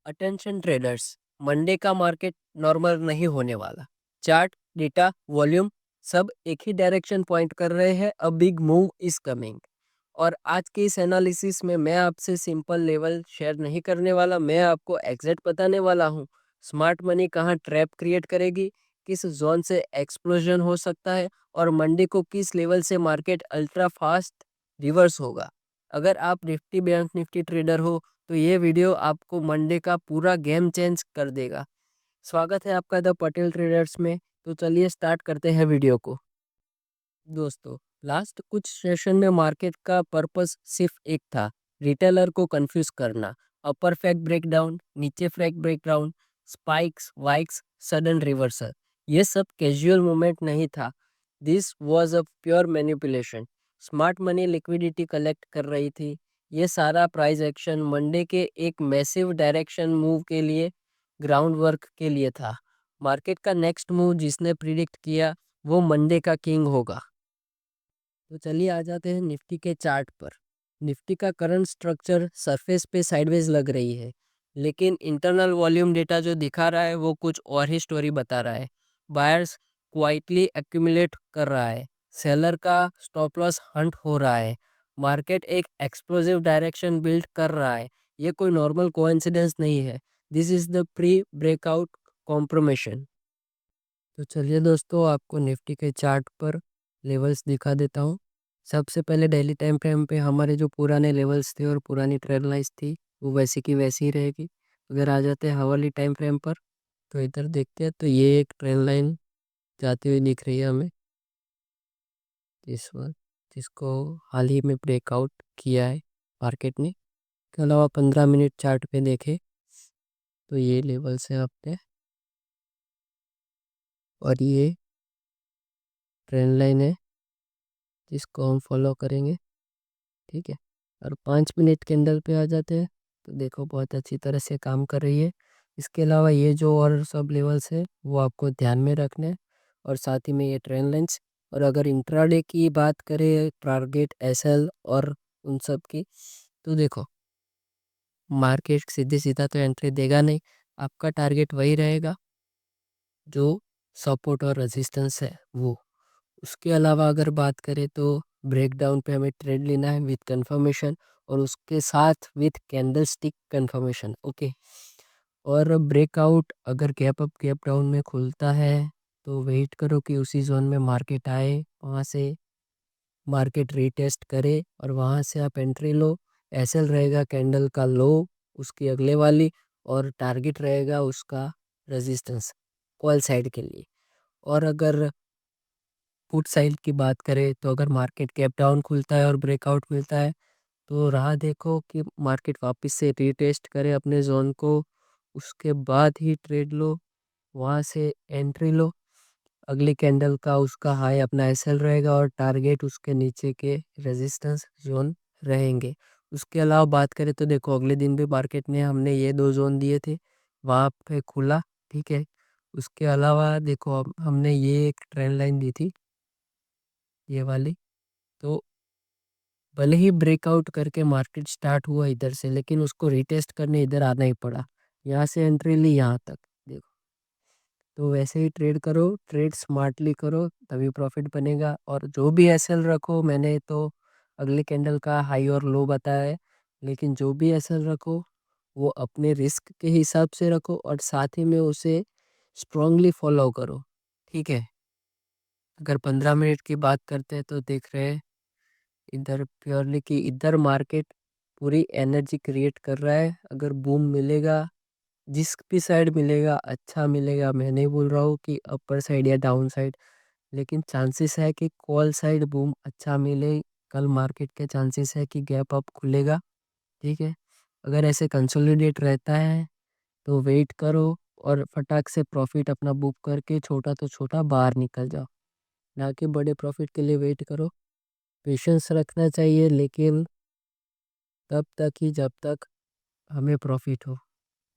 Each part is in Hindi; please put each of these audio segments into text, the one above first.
अटेंशन ट्रेडर्स, मंडे का मार्केट नॉर्मल नहीं होने वाला। चार्ट, डेटा, वॉल्यूम सब एक ही डायरेक्शन पॉइंट कर रहे हैं। A big move is coming. और आज के इस एनालिसिस में मैं आपसे सिंपल लेवल शेयर नहीं करने वाला, मैं आपको एग्जैक्ट बताने वाला हूँ। स्मार्ट मनी कहाँ ट्रैप क्रिएट करेगी, किस जोन से एक्सप्लोजन हो सकता है, और मंडे को किस लेवल से मार्केट अल्ट्रा फास्ट रिवर्स होगा। अगर आप निफ्टी बैंक निफ्टी ट्रेडर हो तो ये वीडियो आपको मंडे का पूरा गेम चेंज कर देगा। स्वागत है आपका द पटेल ट्रेडर्स में। तो चलिए स्टार्ट करते हैं वीडियो को। दोस्तों, लास्ट कुछ सेशन में मार्केट का पर्पस सिर्फ एक था, रिटेलर को कंफ्यूज करना। अपर फैक्ट ब्रेकडाउन, नीचे fact breakdown, spikes wicks, sudden reversal. ये सब कैजुअल मूवमेंट नहीं था, this was a pure manipulation. Smart money liquidity collect कर रही थी। ये सारा प्राइस एक्शन मंडे के एक मैसिव डायरेक्शन मूव के लिए, ग्राउंड वर्क के लिए था। मार्केट का नेक्स्ट मूव जिसने प्रिडिक्ट किया वो मंडे का किंग होगा। तो चलिए आ जाते हैं निफ्टी के चार्ट पर। निफ्टी का करंट स्ट्रक्चर सरफेस पे साइडवेज लग रही है, लेकिन इंटरनल वॉल्यूम डेटा जो दिखा रहा है वो कुछ और ही स्टोरी बता रहा है। बायर्स क्वाइटली एक्यूमुलेट कर रहा है, सेलर का स्टॉप लॉस हंट हो रहा है, मार्केट एक एक्सप्लोसिव डायरेक्शन बिल्ड कर रहा है। ये कोई नॉर्मल कोइंसिडेंस नहीं है, this is the pre breakout compression. तो चलिए दोस्तों, आपको निफ्टी के चार्ट पर लेवल्स दिखा देता हूँ। सबसे पहले डेली टाइम फ्रेम पे हमारे जो पुराने लेवल्स थे और पुरानी ट्रेंड लाइंस थी वो वैसी की वैसी ही रहेगी। अगर आ जाते हैं हावरली टाइम फ्रेम पर तो इधर देखते हैं, तो ये एक ट्रेंड लाइन जाती हुई दिख रही है हमें, इस वक्त, जिसको हाल ही में ब्रेकआउट किया है मार्केट ने। इसके अलावा 15 मिनट चार्ट पे देखें तो ये लेवल्स हैं अपने, और ये ट्रेंड लाइन है जिसको हम फॉलो करेंगे। ठीक है, और 5 मिनट कैंडल पे आ जाते हैं तो देखो बहुत अच्छी तरह से काम कर रही है। इसके अलावा ये जो और सब लेवल्स है वो आपको ध्यान में रखने हैं, और साथ ही में ये ट्रेंड लाइंस। और अगर इंट्राडे की बात करें, टारगेट एसएल और उन सब की, तो देखो मार्केट सीधे सीधा तो एंट्री देगा नहीं। आपका टारगेट वही रहेगा जो सपोर्ट और रेजिस्टेंस है वो। उसके अलावा अगर बात करें तो ब्रेकडाउन पे हमें ट्रेड लेना है विथ कंफर्मेशन, और उसके साथ with candle stick confirmation. Okay, और ब्रेकआउट अगर गैप अप गैप डाउन में खुलता है तो वेट करो कि उसी जोन में मार्केट आए, वहाँ से मार्केट रीटेस्ट करे और वहाँ से आप एंट्री लो। एसएल रहेगा कैंडल का लो, उसकी अगले वाली, और टारगेट रहेगा उसका रेजिस्टेंस कॉल साइड के लिए। और अगर पुट साइड की बात करें तो अगर मार्केट गैप डाउन खुलता है और ब्रेकआउट मिलता है तो राह देखो कि मार्केट वापस से रीटेस्ट करे अपने जोन को, उसके बाद ही ट्रेड लो, वहाँ से एंट्री लो। अगली कैंडल का उसका हाई अपना एसएल रहेगा और टारगेट उसके नीचे के रेजिस्टेंस जोन रहेंगे। उसके अलावा बात करें तो देखो अगले दिन भी मार्केट ने हमने ये दो जोन दिए थे, वहाँ पे खुला। ठीक है, उसके अलावा देखो अब हमने ये एक ट्रेंड लाइन दी थी, ये वाली। तो भले ही ब्रेकआउट करके मार्केट स्टार्ट हुआ इधर से, लेकिन उसको रिटेस्ट करने इधर आना ही पड़ा। यहाँ से एंट्री ली यहाँ तक, देखो। तो वैसे ही ट्रेड करो, ट्रेड स्मार्टली करो, तभी प्रॉफिट बनेगा। और जो भी एसएल रखो, मैंने तो अगले कैंडल का हाई और लो बताया है, लेकिन जो भी एसएल रखो वो अपने रिस्क के हिसाब से रखो और साथ ही में उसे स्ट्रांगली फॉलो करो। ठीक है, अगर 15 मिनट की बात करते हैं तो देख रहे हैं इधर प्योरली कि इधर मार्केट पूरी एनर्जी क्रिएट कर रहा है। अगर बूम मिलेगा, जिस भी साइड मिलेगा अच्छा मिलेगा, मैं नहीं बोल रहा हूँ कि अपर साइड या डाउन साइड, लेकिन चांसेस है कि कॉल साइड बूम अच्छा मिले। कल मार्केट के चांसेस है कि गैप अप खुलेगा। ठीक है, अगर ऐसे कंसोलिडेट रहता है तो वेट करो और फटाक से प्रॉफिट अपना बुक करके छोटा तो छोटा बाहर निकल जाओ, ना कि बड़े प्रॉफिट के लिए वेट करो। पेशेंस रखना चाहिए, लेकिन तब तक ही जब तक हमें प्रॉफिट हो।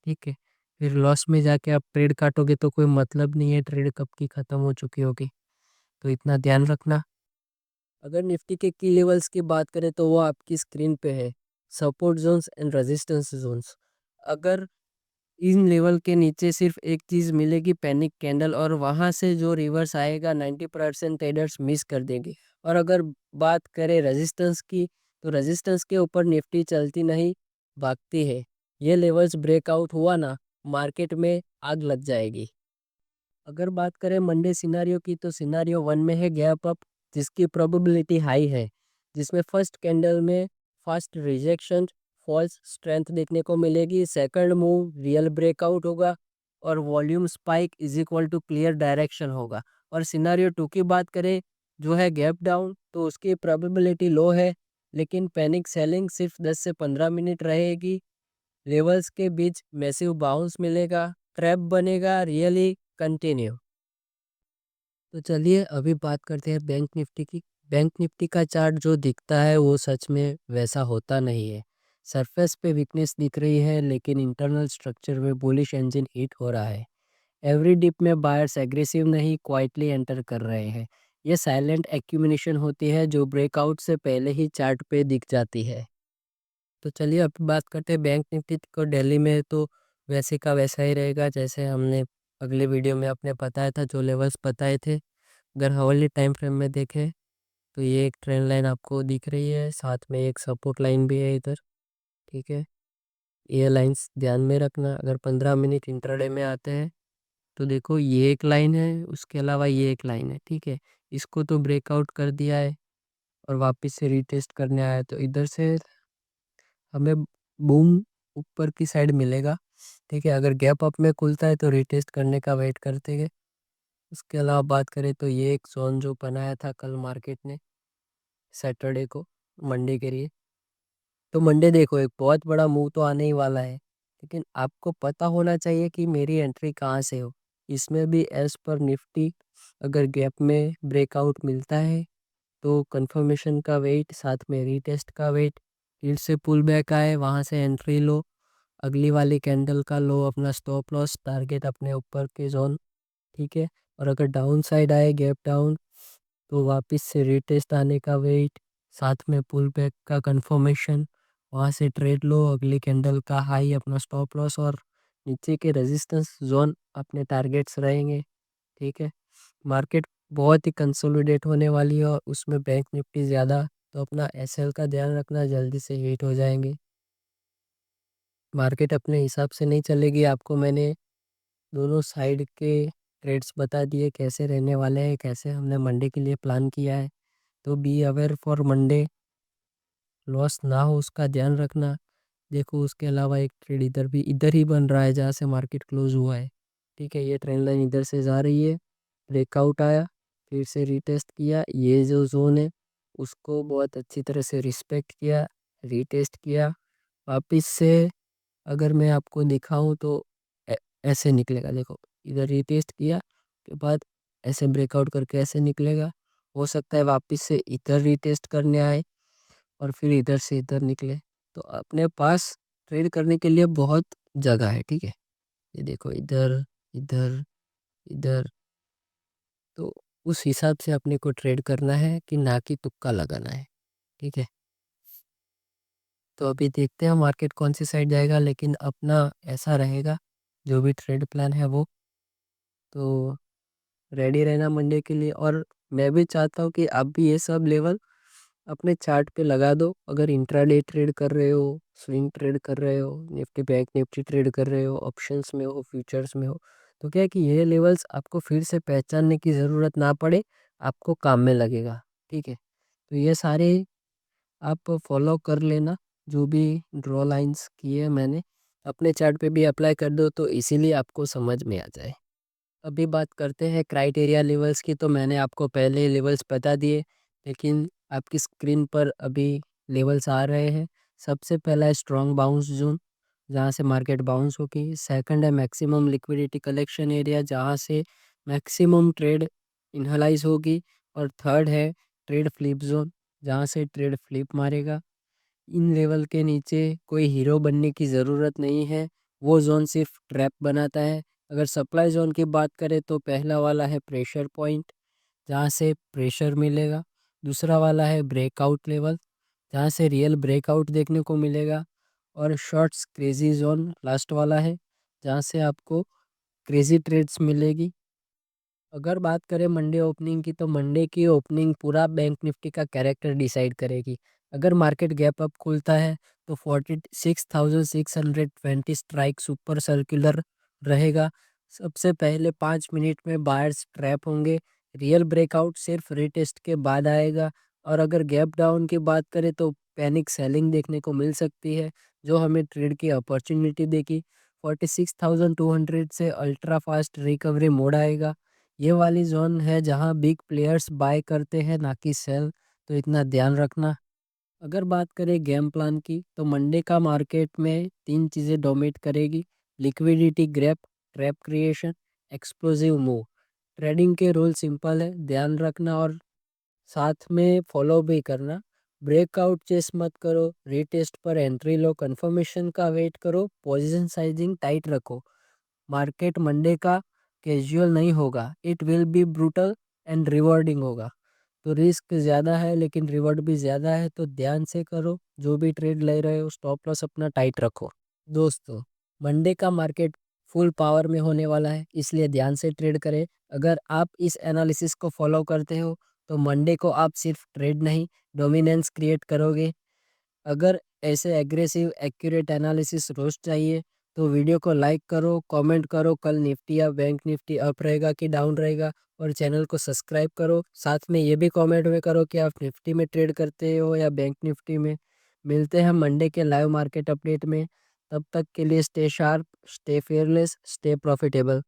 ठीक है, फिर लॉस में जाके आप ट्रेड काटोगे तो कोई मतलब नहीं है, ट्रेड कब की ख़त्म हो चुकी होगी। तो इतना ध्यान रखना। अगर निफ्टी के की लेवल्स की बात करें तो वो आपकी स्क्रीन पे है, support zones and resistance zones. अगर इन लेवल के नीचे सिर्फ एक चीज़ मिलेगी, पैनिक कैंडल, और वहाँ से जो रिवर्स आएगा 90% ट्रेडर्स मिस कर देंगे। और अगर बात करें रेजिस्टेंस की, तो रेजिस्टेंस के ऊपर निफ्टी चलती नहीं, भागती है। ये लेवल्स ब्रेकआउट हुआ ना, मार्केट में आग लग जाएगी। अगर बात करें मंडे सिनारियो की, तो सिनारियो 1 में है गैप अप, जिसकी प्रोबेबिलिटी हाई है, जिसमें फर्स्ट कैंडल में फास्ट रिजेक्शन, फॉल्स स्ट्रेंथ देखने को मिलेगी। सेकंड मूव रियल ब्रेकआउट होगा और volume spike is equal to clear direction होगा। और सिनारियो 2 की बात करें, जो है गैप डाउन, तो उसकी प्रोबेबिलिटी लो है, लेकिन पैनिक सेलिंग सिर्फ 10 से 15 मिनट रहेगी। लेवल्स के बीच मैसिव बाउंस मिलेगा, ट्रैप बनेगा, रियली कंटिन्यू। तो चलिए अभी बात करते हैं बैंक निफ्टी की। बैंक निफ्टी का चार्ट जो दिखता है वो सच में वैसा होता नहीं है। सरफेस पे वीकनेस दिख रही है, लेकिन इंटरनल स्ट्रक्चर में बुलिश इंजन हिट हो रहा है। एवरी डिप में बायर्स एग्रेसिव नहीं, क्वाइटली एंटर कर रहे हैं। ये साइलेंट एक्यूमुलेशन होती है जो ब्रेकआउट से पहले ही चार्ट पे दिख जाती है। तो चलिए अब बात करते हैं बैंक निफ्टी को। दिल्ली में तो वैसे का वैसा ही रहेगा जैसे हमने अगले वीडियो में अपने बताया था, जो लेवल्स बताए थे। अगर हार्डली टाइम फ्रेम में देखें, तो ये एक ट्रेंड लाइन आपको दिख रही है, साथ में एक सपोर्ट लाइन भी है इधर। ठीक है, ये लाइंस ध्यान में रखना। अगर 15 मिनट इंट्राडे में आते हैं, तो देखो ये एक लाइन है, उसके अलावा ये एक लाइन है। ठीक है, इसको तो ब्रेकआउट कर दिया है और वापस से रीटेस्ट करने आया, तो इधर से हमें बूम ऊपर की साइड मिलेगा। ठीक है, अगर गैप अप में खुलता है तो रीटेस्ट करने का वेट करते हैं। उसके अलावा बात करें तो ये एक जोन जो बनाया था कल मार्केट ने सैटरडे को, मंडे के लिए, तो मंडे देखो एक बहुत बड़ा मूव तो आने ही वाला है, लेकिन आपको पता होना चाहिए कि मेरी एंट्री कहाँ से हो। इसमें भी एज पर निफ्टी अगर गैप में ब्रेकआउट मिलता है, तो कंफर्मेशन का वेट, साथ में रीटेस्ट का वेट, फिर से पुल बैक आए वहाँ से एंट्री लो, अगली वाली कैंडल का लो अपना स्टॉप लॉस, टारगेट अपने ऊपर के जोन। ठीक है, और अगर डाउन साइड आए गैप डाउन, तो वापस से रीटेस्ट आने का वेट, साथ में पुल बैक का कंफर्मेशन, वहाँ से ट्रेड लो, अगली कैंडल का हाई अपना स्टॉप लॉस, और नीचे के रेजिस्टेंस जोन अपने टारगेट्स रहेंगे। ठीक है, मार्केट बहुत ही कंसोलिडेट होने वाली है और उसमें बैंक निफ्टी ज़्यादा, तो अपना एसएल का ध्यान रखना, जल्दी से हिट हो जाएंगे। मार्केट अपने हिसाब से नहीं चलेगी। आपको मैंने दोनों साइड के ट्रेड्स बता दिए कैसे रहने वाले हैं, कैसे हमने मंडे के लिए प्लान किया है। तो be aware for Monday, loss ना हो उसका ध्यान रखना। देखो उसके अलावा एक ट्रेड इधर ही बन रहा है जहाँ से मार्केट क्लोज हुआ है। ठीक है, ये ट्रेंड लाइन इधर से जा रही है, ब्रेकआउट आया, फिर से रीटेस्ट किया, ये जो जोन है उसको बहुत अच्छी तरह से रिस्पेक्ट किया, रीटेस्ट किया, वापस से अगर मैं आपको दिखाऊं तो ऐसे निकलेगा। देखो इधर रीटेस्ट किया के बाद ऐसे ब्रेकआउट करके ऐसे निकलेगा। हो सकता है वापस से इधर रीटेस्ट करने आए और फिर इधर से इधर निकले। तो अपने पास ट्रेड करने के लिए बहुत जगह है। ठीक है, ये देखो इधर, इधर, इधर, तो उस हिसाब से अपने को ट्रेड करना है कि ना कि तुक्का लगाना है। ठीक है, तो अभी देखते हैं मार्केट कौन सी साइड जाएगा, लेकिन अपना ऐसा रहेगा जो भी ट्रेड प्लान है वो, तो रेडी रहना मंडे के लिए। और मैं भी चाहता हूँ कि आप भी ये सब लेवल अपने चार्ट पे लगा दो। अगर इंट्राडे ट्रेड कर रहे हो, स्विंग ट्रेड कर रहे हो, निफ्टी बैंक निफ्टी ट्रेड कर रहे हो, ऑप्शंस में हो, फ्यूचर्स में हो, तो क्या है कि ये लेवल्स आपको फिर से पहचानने की ज़रूरत ना पड़े, आपको काम में लगेगा। ठीक है, तो ये सारे आप फॉलो कर लेना, जो भी ड्रॉ लाइंस किए मैंने अपने चार्ट पे भी अप्लाई कर दो, तो इसीलिए आपको समझ में आ जाए। अभी बात करते हैं क्राइटेरिया लेवल्स की। तो मैंने आपको पहले लेवल्स बता दिए, लेकिन आपकी स्क्रीन पर अभी लेवल्स आ रहे हैं। सबसे पहला है स्ट्रॉन्ग बाउंस जोन, जहाँ से मार्केट बाउंस होगी। सेकंड है मैक्सिमम लिक्विडिटी कलेक्शन एरिया, जहाँ से मैक्सिमम ट्रेड इनहलाइज होगी। और थर्ड है ट्रेड फ्लिप जोन, जहाँ से ट्रेड फ्लिप मारेगा। इन लेवल के नीचे कोई हीरो बनने की ज़रूरत नहीं है, वो जोन सिर्फ ट्रैप बनाता है। अगर सप्लाई जोन की बात करें, तो पहला वाला है प्रेशर पॉइंट, जहाँ से प्रेशर मिलेगा। दूसरा वाला है ब्रेकआउट लेवल, जहाँ से रियल ब्रेकआउट देखने को मिलेगा। और शॉर्ट्स क्रेजी जोन लास्ट वाला है, जहाँ से आपको क्रेजी ट्रेड्स मिलेगी। अगर बात करें मंडे ओपनिंग की, तो मंडे की ओपनिंग पूरा बैंक निफ्टी का कैरेक्टर डिसाइड करेगी। अगर मार्केट गैप अप खुलता है तो 46,620 स्ट्राइक सुपर सर्कुलर रहेगा। सबसे पहले 5 मिनट में बायर्स ट्रैप होंगे। रियल ब्रेकआउट सिर्फ रीटेस्ट के बाद आएगा। और अगर गैप डाउन की बात करें तो पैनिक सेलिंग देखने को मिल सकती है, जो हमें ट्रेड की अपॉर्चुनिटी देगी। 46,200 से अल्ट्रा फास्ट रिकवरी मोड आएगा। ये वाली जोन है जहां बिग प्लेयर्स बाय करते हैं, ना कि सेल, तो इतना ध्यान रखना। अगर बात करें गेम प्लान की, तो मंडे का मार्केट में 3 चीज़ें डोमिनेट करेगी: liquidity grab, trap creation, explosive move. Trading के रूल सिंपल है, ध्यान रखना और साथ में फॉलो भी करना। ब्रेकआउट चेस मत करो, रीटेस्ट पर एंट्री लो, कंफर्मेशन का वेट करो, पोजीशन साइजिंग टाइट रखो। मार्केट मंडे का कैजुअल नहीं होगा, it will be brutal and rewarding होगा। तो रिस्क ज़्यादा है लेकिन रिवॉर्ड भी ज़्यादा है, तो ध्यान से करो। जो भी ट्रेड ले रहे हो स्टॉप लॉस अपना टाइट रखो। दोस्तों, मंडे का मार्केट फुल पावर में होने वाला है, इसलिए ध्यान से ट्रेड करें। अगर आप इस एनालिसिस को फॉलो करते हो तो मंडे को आप सिर्फ ट्रेड नहीं, डोमिनेंस क्रिएट करोगे। अगर ऐसे एग्रेसिव एक्यूरेट एनालिसिस रोज चाहिए तो वीडियो को लाइक करो, कमेंट करो कल निफ्टी या बैंक निफ्टी अप रहेगा कि डाउन रहेगा, और चैनल को सब्सक्राइब करो। साथ में ये भी कमेंट में करो कि आप निफ्टी में ट्रेड करते हो या बैंक निफ्टी में। मिलते हैं मंडे के लाइव मार्केट अपडेट में। तब तक के लिए stay sharp, stay fearless, stay profitable.